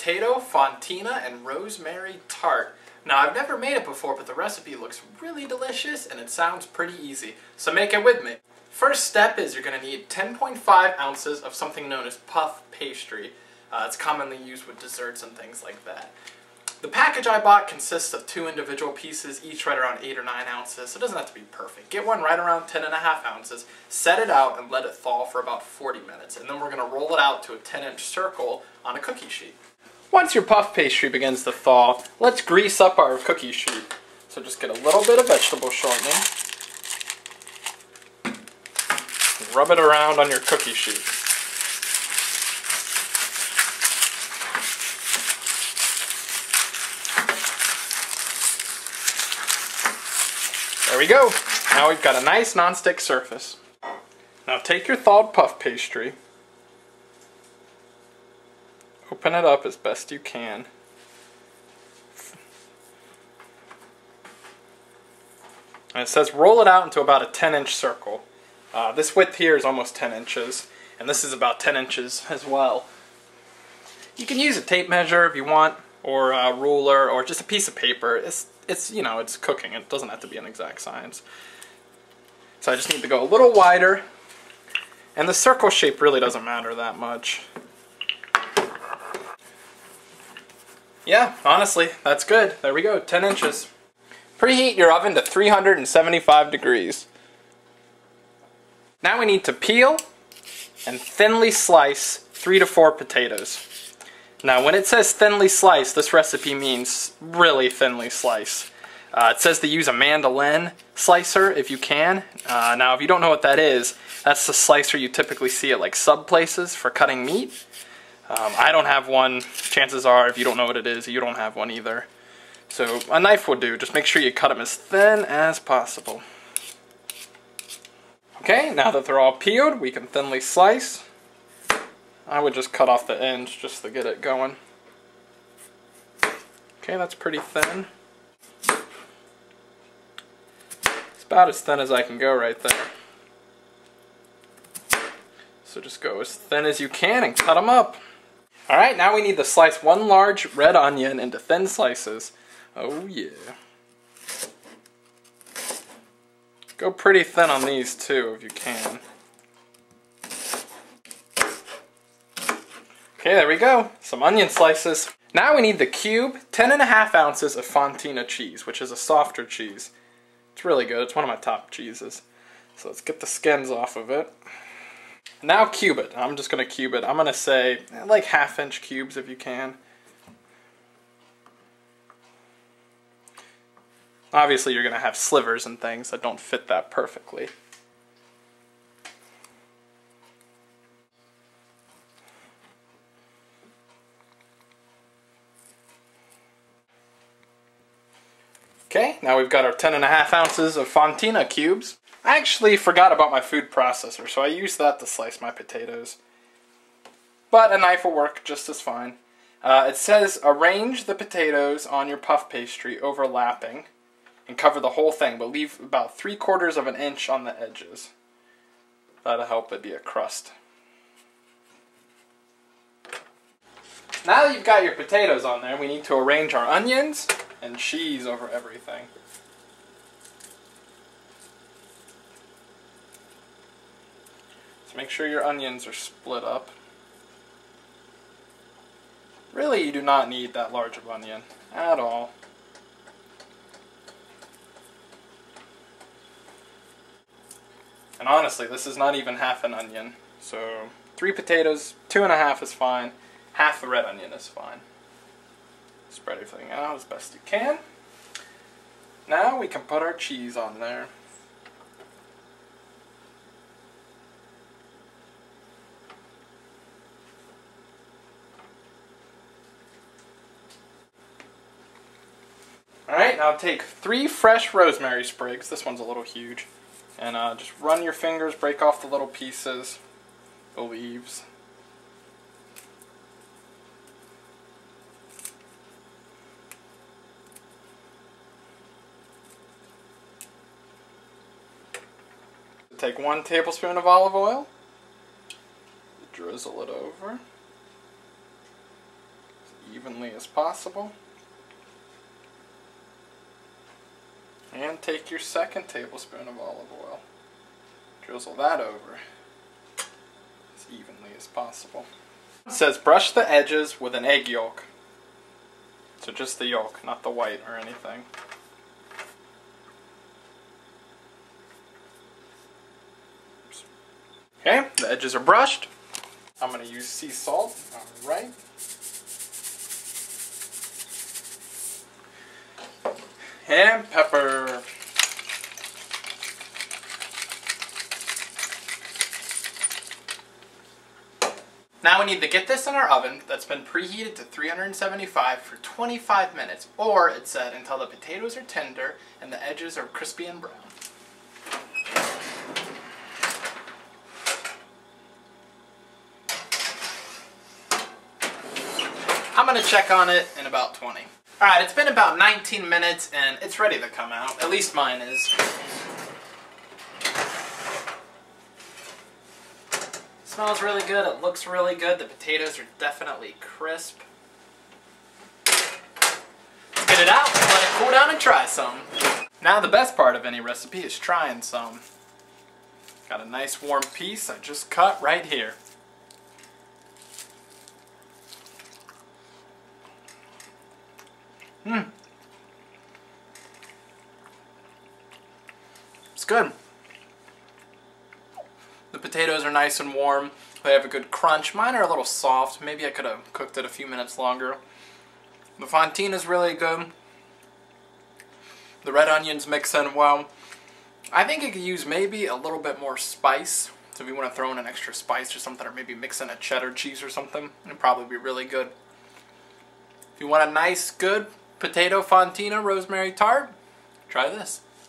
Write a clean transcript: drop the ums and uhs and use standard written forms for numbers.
potato, Fontina, and Rosemary Tart. Now, I've never made it before, but the recipe looks really delicious and it sounds pretty easy, so make it with me. First step is you're going to need 10.5 ounces of something known as puff pastry. It's commonly used with desserts and things like that. The package I bought consists of 2 individual pieces, each right around 8 or 9 ounces, so it doesn't have to be perfect. Get one right around 10.5 ounces, set it out, and let it thaw for about 40 minutes, and then we're going to roll it out to a 10-inch circle on a cookie sheet. Once your puff pastry begins to thaw, let's grease up our cookie sheet. So just get a little bit of vegetable shortening, and rub it around on your cookie sheet. There we go. Now we've got a nice non-stick surface. Now take your thawed puff pastry, open it up as best you can. And it says roll it out into about a 10-inch circle. This width here is almost 10 inches, and this is about 10 inches as well. You can use a tape measure if you want, or a ruler, or just a piece of paper. It's you know, it's cooking. It doesn't have to be an exact science. So I just need to go a little wider, and the circle shape really doesn't matter that much. Yeah, honestly, that's good. There we go, 10 inches. Preheat your oven to 375 degrees. Now we need to peel and thinly slice 3 to 4 potatoes. Now when it says thinly slice, this recipe means really thinly slice. It says to use a mandolin slicer if you can. Now if you don't know what that is, that's the slicer you typically see at like sub places for cutting meat. I don't have one. Chances are if you don't know what it is, you don't have one either. So a knife will do. Just make sure you cut them as thin as possible. Okay, now that they're all peeled, we can thinly slice. I would just cut off the ends just to get it going. Okay, that's pretty thin. It's about as thin as I can go right there. So just go as thin as you can and cut them up. Alright, now we need to slice 1 large red onion into thin slices. Oh yeah. Go pretty thin on these too if you can. Okay, there we go. Some onion slices. Now we need the cube 10.5 ounces of Fontina cheese, which is a softer cheese. It's really good. It's one of my top cheeses. So let's get the skins off of it. Now cube it. I'm just going to cube it. I'm going to say like 1/2-inch cubes if you can. Obviously you're going to have slivers and things that don't fit that perfectly. Okay, now we've got our 10.5 ounces of Fontina cubes. I actually forgot about my food processor, so I used that to slice my potatoes. But a knife will work just as fine. It says arrange the potatoes on your puff pastry overlapping and cover the whole thing, but leave about 3/4 of an inch on the edges. That'll help it be a crust. Now that you've got your potatoes on there, we need to arrange our onions and cheese over everything. So make sure your onions are split up. Really, you do not need that large of onion at all. And honestly, this is not even half an onion. So 3 potatoes, 2.5 is fine. Half the red onion is fine. Spread everything out as best you can. Now we can put our cheese on there. Alright, now take 3 fresh rosemary sprigs. This one's a little huge. And just run your fingers, break off the little pieces, the leaves. Take 1 tablespoon of olive oil, drizzle it over, evenly as possible. And take your second tablespoon of olive oil. Drizzle that over as evenly as possible. It says brush the edges with an egg yolk. So just the yolk, not the white or anything. Okay, the edges are brushed. I'm going to use sea salt. Alright. And pepper. Now we need to get this in our oven that's been preheated to 375 for 25 minutes, or it said until the potatoes are tender and the edges are crispy and brown. I'm going to check on it in about 20. Alright, it's been about 19 minutes and it's ready to come out. At least mine is. Smells really good, it looks really good, the potatoes are definitely crisp. Let's get it out, let it cool down and try some. Now the best part of any recipe is trying some. Got a nice warm piece I just cut right here. It's good. The potatoes are nice and warm. They have a good crunch. Mine are a little soft. Maybe I could have cooked it a few minutes longer. The Fontina is really good. The red onions mix in well. I think it could use maybe a little bit more spice. So if you want to throw in an extra spice or something, or maybe mix in a cheddar cheese or something, it'd probably be really good. If you want a nice, good potato Fontina Rosemary Tart, try this.